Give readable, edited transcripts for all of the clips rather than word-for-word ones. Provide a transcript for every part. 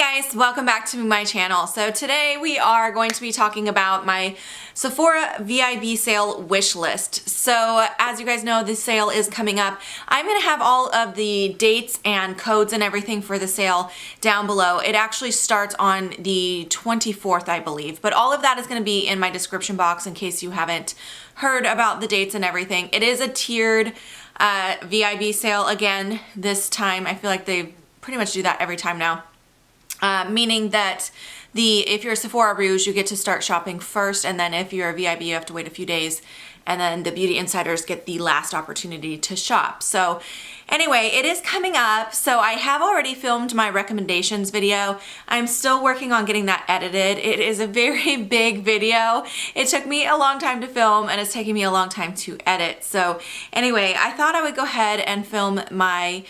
guys, welcome back to my channel. So today we are going to be talking about my Sephora VIB sale wish list. So as you guys know, this sale is coming up. I'm going to have all of the dates and codes and everything for the sale down below. It actually starts on the 24th, I believe, but all of that is going to be in my description box in case you haven't heard about the dates and everything. It is a tiered VIB sale again this time. I feel like they pretty much do that every time now. Meaning that if you're a Sephora Rouge, you get to start shopping first, and then if you're a VIB, you have to wait a few days, and then the beauty insiders get the last opportunity to shop. So anyway, it is coming up. So I have already filmed my recommendations video. I'm still working on getting that edited. It is a very big video. It took me a long time to film, and it's taking me a long time to edit. So anyway, I thought I would go ahead and film my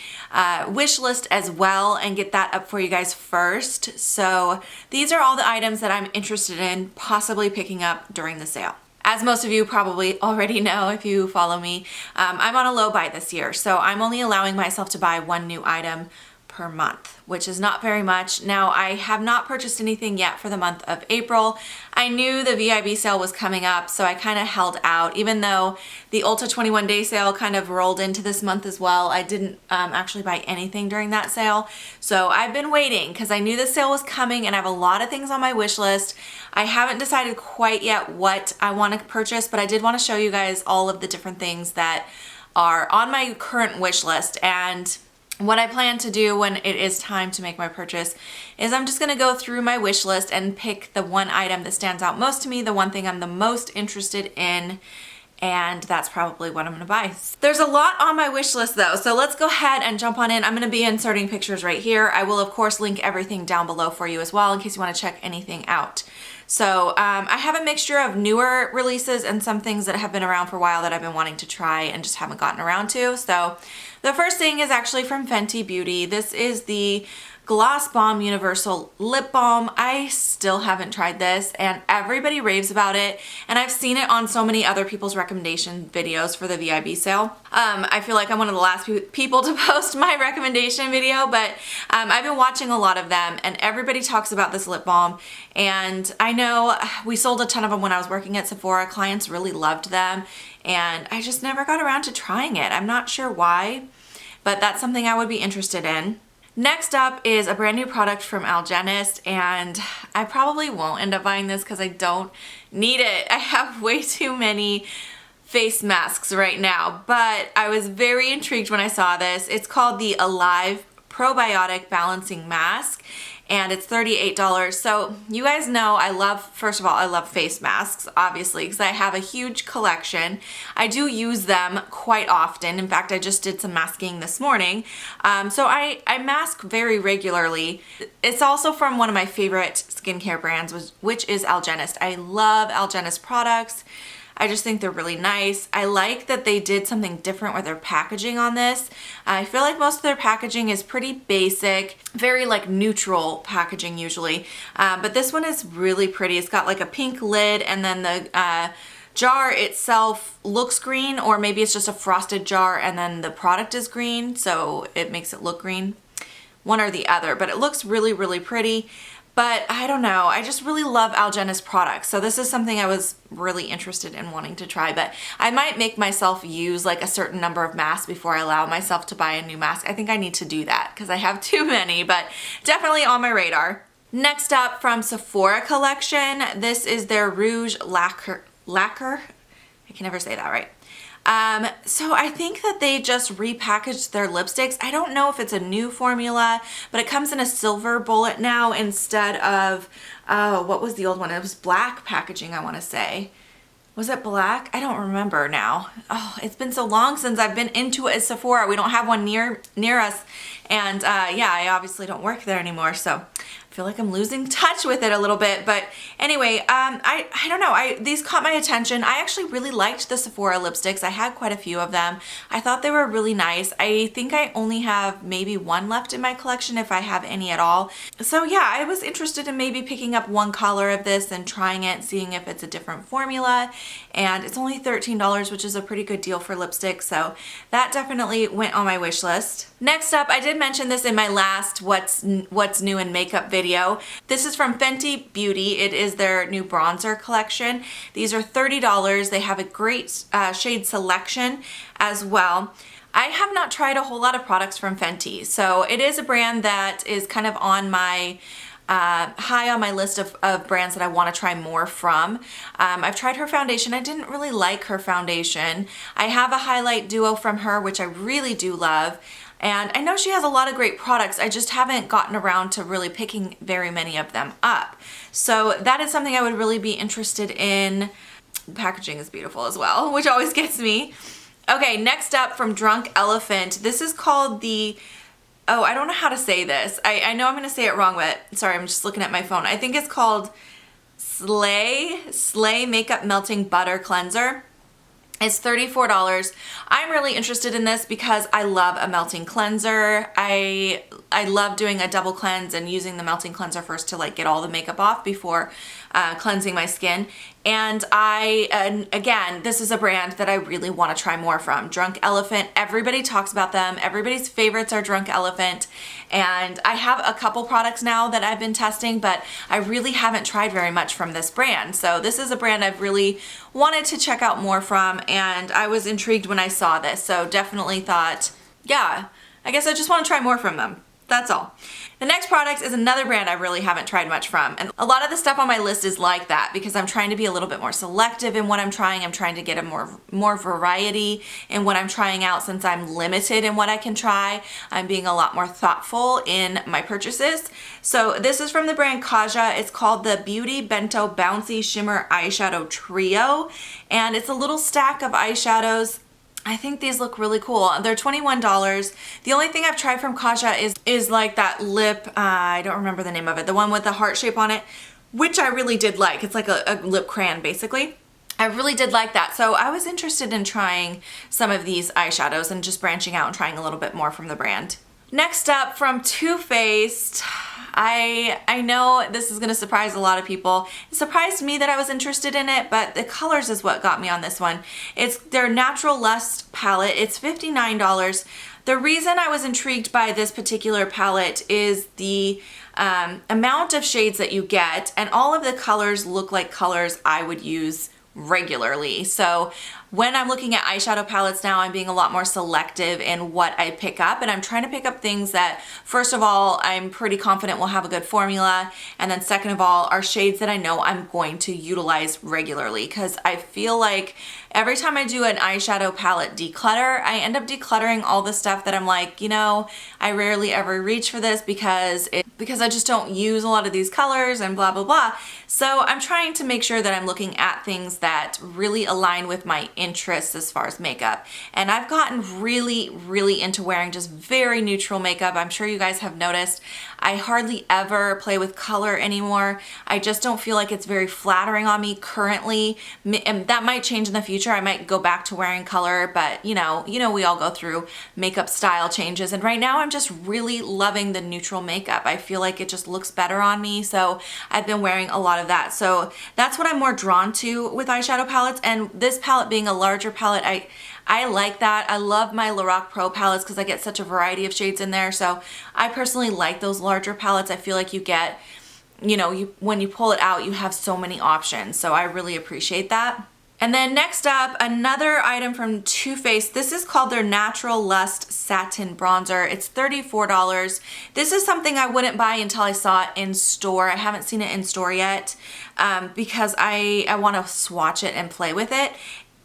wish list as well and get that up for you guys first. So these are all the items that I'm interested in possibly picking up during the sale. As most of you probably already know if you follow me, I'm on a low buy this year, so I'm only allowing myself to buy one new item per month, which is not very much. Now, I have not purchased anything yet for the month of April. I knew the VIB sale was coming up, so I kind of held out. Even though the Ulta 21 day sale kind of rolled into this month as well, I didn't actually buy anything during that sale. So I've been waiting because I knew the sale was coming, and I have a lot of things on my wish list. I haven't decided quite yet what I want to purchase, but I did want to show you guys all of the different things that are on my current wish list. And what I plan to do when it is time to make my purchase is I'm just going to go through my wish list and pick the one item that stands out most to me, the one thing I'm the most interested in, and that's probably what I'm going to buy. There's a lot on my wish list though, so let's go ahead and jump on in. I'm going to be inserting pictures right here. I will of course link everything down below for you as well in case you want to check anything out. So I have a mixture of newer releases and some things that have been around for a while that I've been wanting to try and just haven't gotten around to. So the first thing is actually from Fenty Beauty. This is the Gloss Bomb Universal Lip Balm. I still haven't tried this, and everybody raves about it, and I've seen it on so many other people's recommendation videos for the VIB sale. I feel like I'm one of the last people to post my recommendation video, but I've been watching a lot of them, and everybody talks about this lip balm, and I know we sold a ton of them when I was working at Sephora. Clients really loved them, and I just never got around to trying it. I'm not sure why, but that's something I would be interested in. Next up is a brand new product from Algenist, and I probably won't end up buying this because I don't need it. I have way too many face masks right now, but I was very intrigued when I saw this. It's called the Alive Probiotic Balancing Mask, and it's $38. So you guys know first of all, I love face masks, obviously, because I have a huge collection. I do use them quite often. In fact, I just did some masking this morning. So I mask very regularly. It's also from one of my favorite skincare brands, which is Algenist. I love Algenist products. I just think they're really nice. I like that they did something different with their packaging on this. I feel like most of their packaging is pretty basic, very like neutral packaging usually. But this one is really pretty. It's got like a pink lid, and then the jar itself looks green, or maybe it's just a frosted jar and then the product is green, so it makes it look green. One or the other, but it looks really, really pretty. But I don't know, I just really love Algenist products. So this is something I was really interested in wanting to try, but I might make myself use like a certain number of masks before I allow myself to buy a new mask. I think I need to do that because I have too many, but definitely on my radar. Next up from Sephora collection, this is their Rouge Lacquer. I can never say that right. So I think that they just repackaged their lipsticks. I don't know if it's a new formula, but it comes in a silver bullet now instead of, what was the old one? It was black packaging, I want to say. Was it black? I don't remember now. Oh, it's been so long since I've been into a Sephora. We don't have one near us. And yeah, I obviously don't work there anymore, so I feel like I'm losing touch with it a little bit. But anyway, I don't know. These caught my attention. I actually really liked the Sephora lipsticks. I had quite a few of them. I thought they were really nice. I think I only have maybe one left in my collection, if I have any at all. So yeah, I was interested in maybe picking up one color of this and trying it, seeing if it's a different formula. And it's only $13, which is a pretty good deal for lipstick. So that definitely went on my wish list. Next up, I did mention this in my last What's New in Makeup makeup video. This is from Fenty Beauty. It is their new bronzer collection. These are $30. They have a great shade selection as well. I have not tried a whole lot of products from Fenty, so it is a brand that is kind of on my high on my list of brands that I want to try more from. I've tried her foundation. I didn't really like her foundation. I have a highlight duo from her, which I really do love. And I know she has a lot of great products. I just haven't gotten around to really picking very many of them up. So that is something I would really be interested in. The packaging is beautiful as well, which always gets me. Okay, next up from Drunk Elephant. This is called the, oh, I don't know how to say this. I know I'm going to say it wrong, but sorry, I'm just looking at my phone. I think it's called Slay Makeup Melting Butter Cleanser. It's $34. I'm really interested in this because I love a melting cleanser. I love doing a double cleanse and using the melting cleanser first to like get all the makeup off before cleansing my skin. And again, this is a brand that I really want to try more from. Drunk Elephant, everybody talks about them. Everybody's favorites are Drunk Elephant. And I have a couple products now that I've been testing, but I really haven't tried very much from this brand. So this is a brand I've really wanted to check out more from, and I was intrigued when I saw this. So definitely thought, yeah, I guess I just want to try more from them. That's all. The next product is another brand I really haven't tried much from. And a lot of the stuff on my list is like that because I'm trying to be a little bit more selective in what I'm trying. I'm trying to get a more variety in what I'm trying out since I'm limited in what I can try. I'm being a lot more thoughtful in my purchases. So this is from the brand Kaja. It's called the Beauty Bento Bouncy Shimmer Eyeshadow Trio. And it's a little stack of eyeshadows. I think these look really cool. They're $21. The only thing I've tried from Kaja is like that lip, I don't remember the name of it, the one with the heart shape on it, which I really did like. It's like a lip crayon basically. I really did like that. So I was interested in trying some of these eyeshadows and just branching out and trying a little bit more from the brand. Next up from Too Faced, I know this is going to surprise a lot of people. It surprised me that I was interested in it, but the colors is what got me on this one. It's their Natural Lust palette. It's $59. The reason I was intrigued by this particular palette is the amount of shades that you get, and all of the colors look like colors I would use regularly. So when I'm looking at eyeshadow palettes now, I'm being a lot more selective in what I pick up, and I'm trying to pick up things that, first of all, I'm pretty confident will have a good formula, and then second of all, are shades that I know I'm going to utilize regularly, because I feel like every time I do an eyeshadow palette declutter, I end up decluttering all the stuff that I'm like, you know, I rarely ever reach for this because I just don't use a lot of these colors and blah, blah, blah. So I'm trying to make sure that I'm looking at things that really align with my interests as far as makeup. And I've gotten really, really into wearing just very neutral makeup. I'm sure you guys have noticed. I hardly ever play with color anymore. I just don't feel like it's very flattering on me currently. And that might change in the future. I might go back to wearing color, but you know, we all go through makeup style changes. And right now I'm just really loving the neutral makeup. I feel like it just looks better on me. So I've been wearing a lot of that. So that's what I'm more drawn to with eyeshadow palettes. And this palette being a larger palette, I like that. I love my Lorac Pro palettes because I get such a variety of shades in there. So I personally like those larger palettes. I feel like you get, you know, when you pull it out, you have so many options. So I really appreciate that. And then next up, another item from Too Faced. This is called their Natural Lust Satin Bronzer. It's $34. This is something I wouldn't buy until I saw it in store. I haven't seen it in store yet because I want to swatch it and play with it.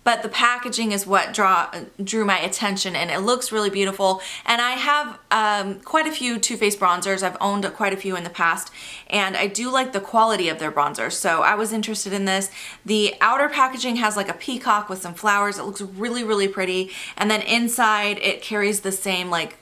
But the packaging is what drew my attention, and it looks really beautiful. And I have quite a few Too Faced bronzers. I've owned quite a few in the past, and I do like the quality of their bronzers. So I was interested in this. The outer packaging has like a peacock with some flowers. It looks really, really pretty. And then inside it carries the same like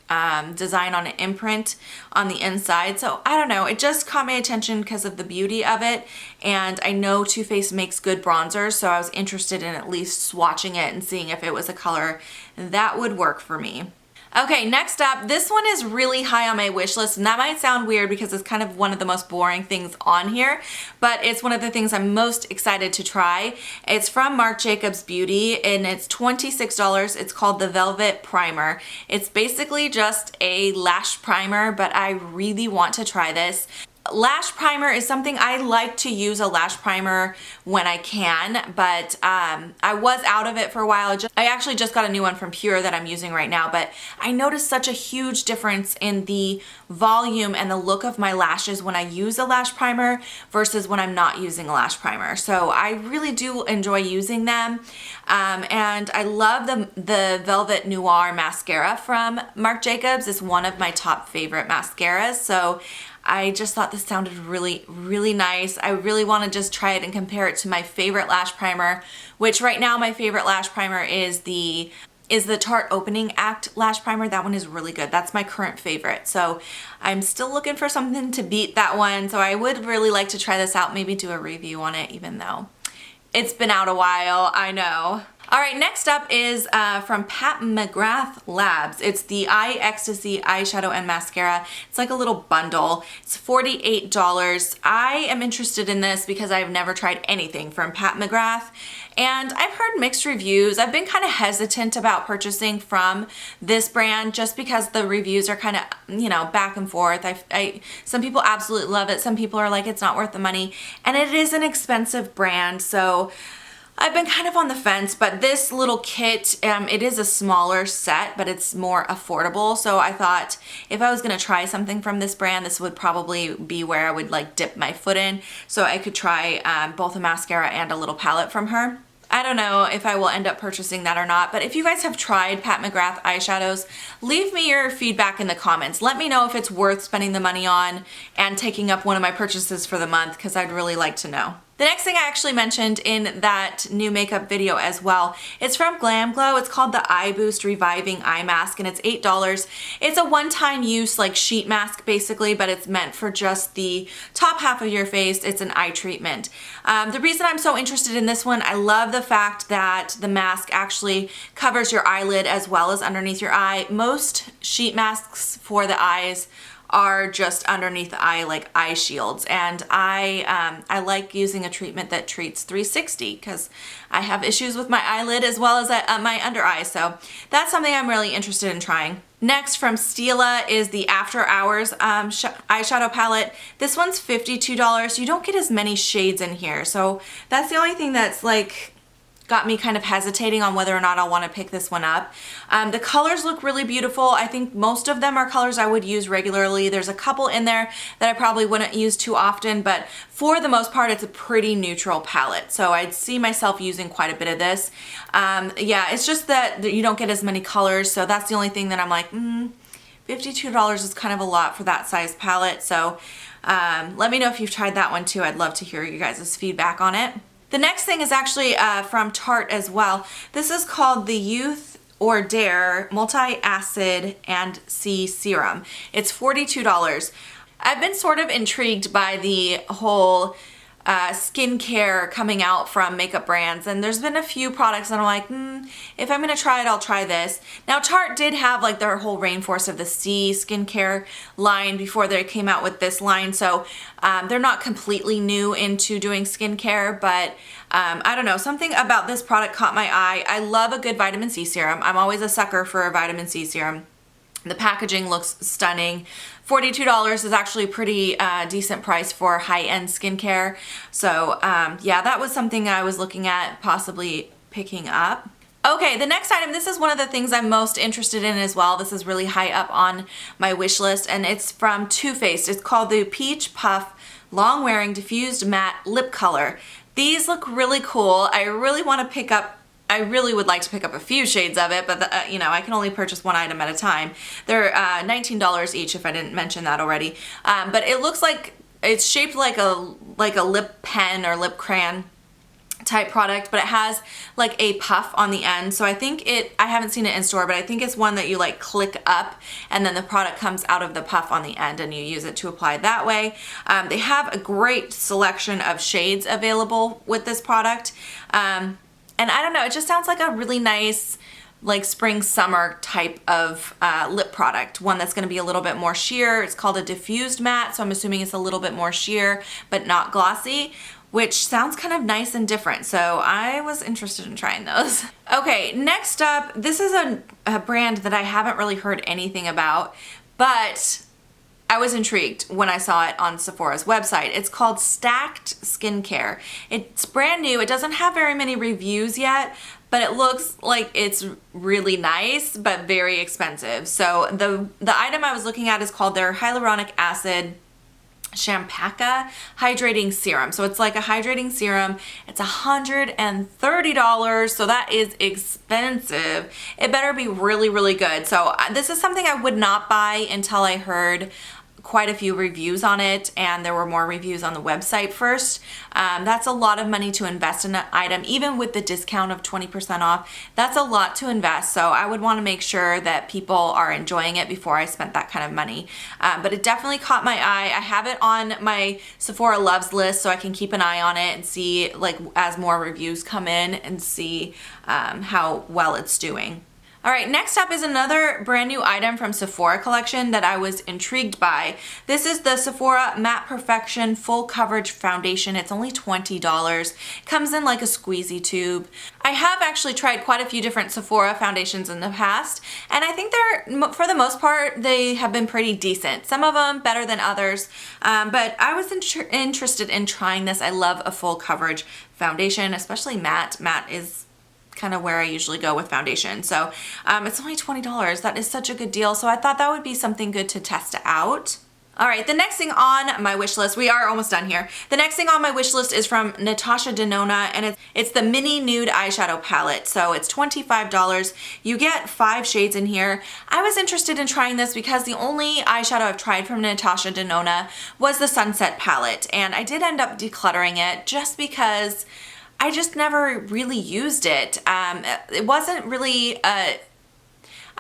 design on an imprint on the inside. So I don't know, it just caught my attention because of the beauty of it. And I know Too Faced makes good bronzers, so I was interested in at least swatching it and seeing if it was a color that would work for me. Okay, next up, this one is really high on my wish list, and that might sound weird because it's kind of one of the most boring things on here, but it's one of the things I'm most excited to try. It's from Marc Jacobs Beauty, and it's $26. It's called the Velvet Primer. It's basically just a lash primer, but I really want to try this. Lash primer is something I like to use, a lash primer when I can, but I was out of it for a while. I actually just got a new one from Pure that I'm using right now, but I noticed such a huge difference in the volume and the look of my lashes when I use a lash primer versus when I'm not using a lash primer. So I really do enjoy using them. And I love the Velvet Noir mascara from Marc Jacobs. It's one of my top favorite mascaras. So I just thought this sounded really, really nice. I really want to just try it and compare it to my favorite lash primer, which right now my favorite lash primer is the Tarte Opening Act lash primer. That one is really good. That's my current favorite. So I'm still looking for something to beat that one. So I would really like to try this out, maybe do a review on it, even though it's been out a while, I know. All right, next up is from Pat McGrath Labs. It's the Eye Ecstasy eyeshadow and mascara. It's like a little bundle. It's $48. I am interested in this because I've never tried anything from Pat McGrath, and I've heard mixed reviews. I've been kind of hesitant about purchasing from this brand just because the reviews are kind of, you know, back and forth. Some people absolutely love it. Some people are like, it's not worth the money, and it is an expensive brand, so I've been kind of on the fence. But this little kit, it is a smaller set, but it's more affordable. So I thought if I was gonna try something from this brand, this would probably be where I would like dip my foot in. So I could try both a mascara and a little palette from her. I don't know if I will end up purchasing that or not, but if you guys have tried Pat McGrath eyeshadows, leave me your feedback in the comments. Let me know if it's worth spending the money on and taking up one of my purchases for the month, because I'd really like to know. The next thing I actually mentioned in that new makeup video as well, it's from Glamglow. It's called the Eye Boost Reviving Eye Mask, and it's $8. It's a one-time use like sheet mask basically, but it's meant for just the top half of your face. It's an eye treatment. The reason I'm so interested in this one, I love the fact that the mask actually covers your eyelid as well as underneath your eye. Most sheet masks for the eyes are just underneath the eye, like eye shields, and I like using a treatment that treats 360 because I have issues with my eyelid as well as my under eye, so that's something I'm really interested in trying. Next from Stila is the After Hours eyeshadow palette. This one's $52. You don't get as many shades in here, so that's the only thing that's like got me kind of hesitating on whether or not I'll want to pick this one up. The colors look really beautiful. I think most of them are colors I would use regularly. There's a couple in there that I probably wouldn't use too often, but for the most part, it's a pretty neutral palette. So I'd see myself using quite a bit of this. Yeah, it's just that you don't get as many colors. So that's the only thing that I'm like, $52 is kind of a lot for that size palette. So let me know if you've tried that one too. I'd love to hear you guys' feedback on it. The next thing is actually from Tarte as well. This is called the Youth or Dare Multi-Acid and C Serum. It's $42. I've been sort of intrigued by the whole skincare coming out from makeup brands, and there's been a few products that I'm like, if I'm gonna try it, I'll try this. Now Tarte did have like their whole Rainforest of the Sea skincare line before they came out with this line, so they're not completely new into doing skincare, but I don't know, something about this product caught my eye. I love a good vitamin C serum. I'm always a sucker for a vitamin C serum. The packaging looks stunning. $42 is actually a pretty decent price for high-end skincare. So yeah, that was something I was looking at possibly picking up. Okay, the next item, this is one of the things I'm most interested in as well. This is really high up on my wish list, and it's from Too Faced. It's called the Peach Puff Long Wearing Diffused Matte Lip Color. These look really cool. I really would like to pick up a few shades of it, but you know, I can only purchase one item at a time. They're $19 each if I didn't mention that already. But it looks like it's shaped like a lip pen or lip crayon type product, but it has like a puff on the end. So I think I haven't seen it in store, but I think it's one that you like click up and then the product comes out of the puff on the end and you use it to apply that way. They have a great selection of shades available with this product. And I don't know, it just sounds like a really nice like spring summer type of lip product, one that's going to be a little bit more sheer. It's called a diffused matte, so I'm assuming it's a little bit more sheer but not glossy, which sounds kind of nice and different, so I was interested in trying those. Okay, next up, this is a brand that I haven't really heard anything about, but I was intrigued when I saw it on Sephora's website. It's called Stacked Skincare. It's brand new. It doesn't have very many reviews yet, but it looks like it's really nice, but very expensive. So the item I was looking at is called their hyaluronic acid Champaca hydrating serum. So it's like a hydrating serum. It's $130, so that is expensive. It better be really, really good. So this is something I would not buy until I heard quite a few reviews on it and there were more reviews on the website first. That's a lot of money to invest in an item, even with the discount of 20% off. That's a lot to invest, so I would want to make sure that people are enjoying it before I spent that kind of money. But it definitely caught my eye. I have it on my Sephora Loves list, so I can keep an eye on it and see, like, as more reviews come in, and see how well it's doing. All right, next up is another brand new item from Sephora collection that I was intrigued by. This is the Sephora Matte Perfection Full Coverage Foundation. It's only $20. Comes in like a squeezy tube. I have actually tried quite a few different Sephora foundations in the past, and I think they're, for the most part, they have been pretty decent. Some of them better than others, but I was interested in trying this. I love a full coverage foundation, especially matte. Matte is kind of where I usually go with foundation. So it's only $20. That is such a good deal. So I thought that would be something good to test out. All right, the next thing on my wish list, we are almost done here. The next thing on my wish list is from Natasha Denona, and it's the Mini Nude Eyeshadow Palette. So it's $25. You get 5 shades in here. I was interested in trying this because the only eyeshadow I've tried from Natasha Denona was the Sunset Palette, and I did end up decluttering it just because I just never really used it. It wasn't really I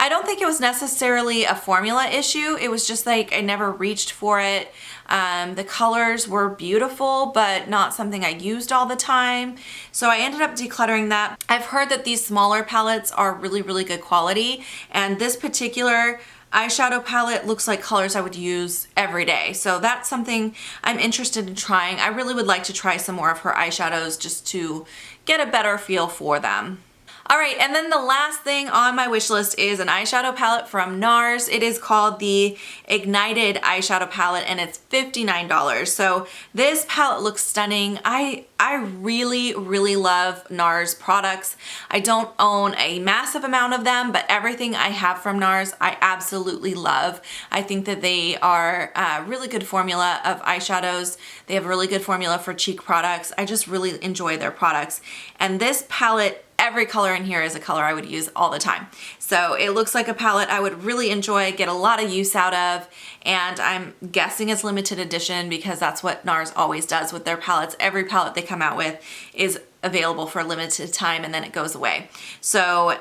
don't think it was necessarily a formula issue. It was just like I never reached for it. The colors were beautiful, but not something I used all the time. So I ended up decluttering that. I've heard that these smaller palettes are really, really good quality, and this particular eyeshadow palette looks like colors I would use every day. So that's something I'm interested in trying. I really would like to try some more of her eyeshadows just to get a better feel for them. All right, and then the last thing on my wish list is an eyeshadow palette from Nars. It is called the Ignited Eyeshadow Palette, and it's $59. So this palette looks stunning. I really, really love Nars products. I don't own a massive amount of them, but everything I have from Nars, I absolutely love. I think that they are a really good formula of eyeshadows. They have a really good formula for cheek products. I just really enjoy their products. And this palette, every color in here is a color I would use all the time. So it looks like a palette I would really enjoy, get a lot of use out of, and I'm guessing it's limited edition because that's what Nars always does with their palettes. Every palette they come out with is available for a limited time and then it goes away. So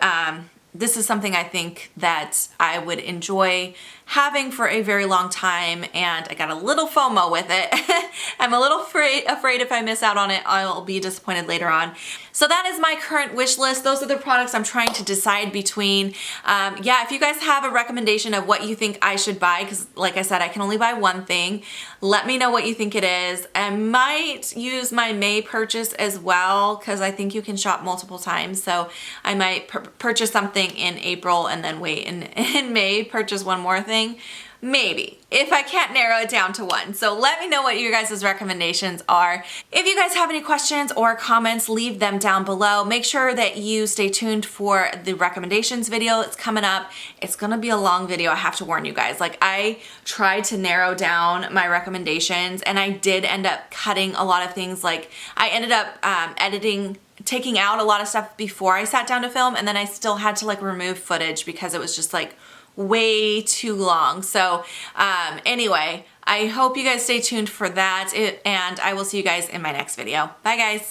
this is something I think that I would enjoy having for a very long time, and I got a little FOMO with it. I'm a little afraid if I miss out on it, I'll be disappointed later on. So that is my current wish list. Those are the products I'm trying to decide between. Yeah, if you guys have a recommendation of what you think I should buy, because like I said, I can only buy one thing, let me know what you think it is. I might use my May purchase as well, because I think you can shop multiple times. So I might purchase something in April and then wait in May, purchase one more thing. Maybe, if I can't narrow it down to one. So let me know what your guys' recommendations are. If you guys have any questions or comments, leave them down below. Make sure that you stay tuned for the recommendations video that's coming up. It's gonna be a long video, I have to warn you guys. Like, I tried to narrow down my recommendations and I did end up cutting a lot of things. Like, I ended up taking out a lot of stuff before I sat down to film, and then I still had to like remove footage because it was just like way too long. So anyway, I hope you guys stay tuned for that, and I will see you guys in my next video. Bye guys.